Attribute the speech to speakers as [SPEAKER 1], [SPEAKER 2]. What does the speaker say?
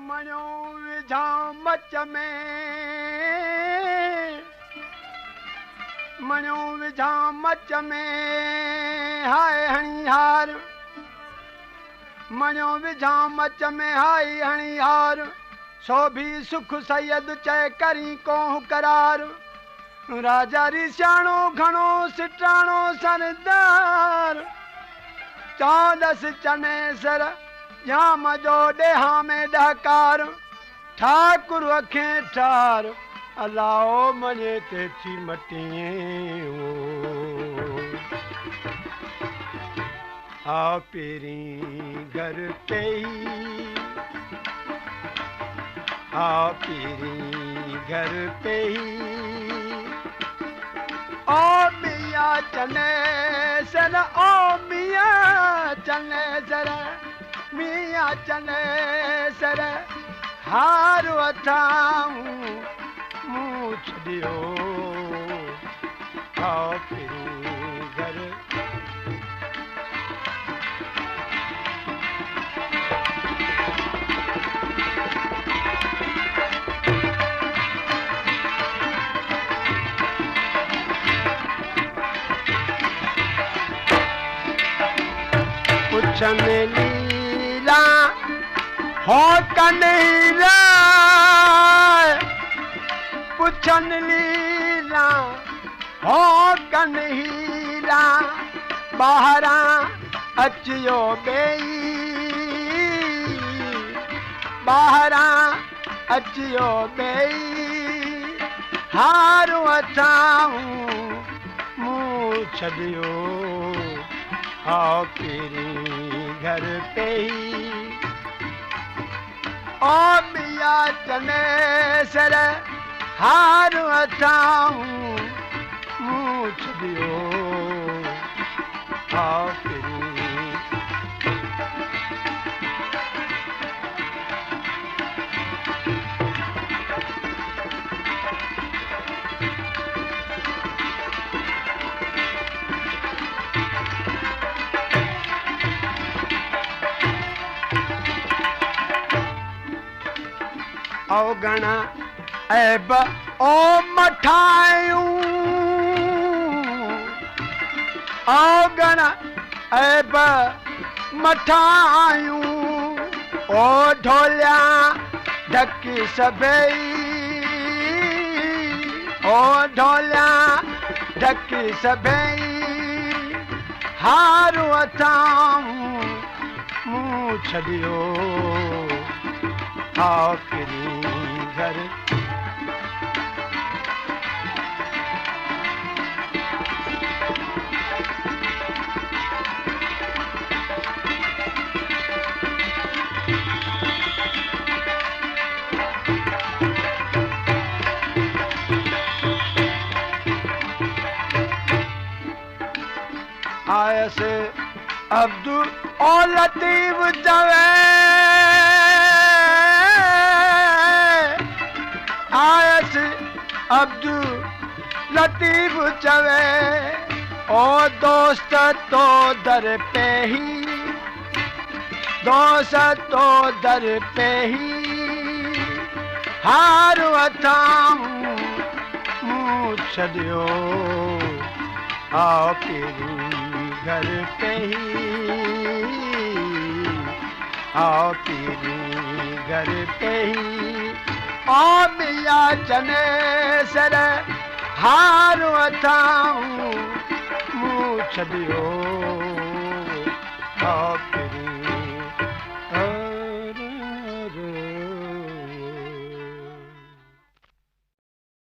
[SPEAKER 1] मणियो विझां मच में, मणियो विझां मच में हाय हणिहार, मणियो विझां मच में हाय हणिहार, सो भी सुख सैयद चए करी कोह करार। राजा री सियाणो घणो सिटाणो सरदार, चौदस चनेसर जाम जो ॾेहा में ॾहकार, ठाकुर अखें ठार अलाओ मने ते थी मटिए आ पेरी घर पे ही, आ पेरी घर पे ही ओ मिया चने सर, ओ मिया चने सर, मिया चने सर हार वठाऊं मुँह छॾियो आओ फिरी घर। पुछन लीला हो कन्हैया, पुछन लीला हो कन्हैया, ॿाहिरां अचियो ॿेई, ॿाहिरां अचियो ॿेई हार वठाऊं मुँह छॾियो आओ पेरी घर पे ही ओ मिया चने सर हार वठाऊं मुँह छॾियो आओ पेरी। अवगण ऐब ओ मठायूं, अवगण ऐब मठायूं ओ ढोलिया ढकी सभई, ओ ढोलिया ढकी सभई हार वठाऊं मुँह छॾियो आओ फिरी घर। आयस अब्दुल ओ लतीफ जवे, आयस अब्दुल लतीफ चवे ओ दोस्त तो दर पे ही, दोस्त तो दर पे ही हार वठाऊं मुँह छॾियो आओ पेरी घर पे ही, आओ पेरी घर पे ही ओ मिया चने सर हार वठाऊं मुँह छॾियो आओ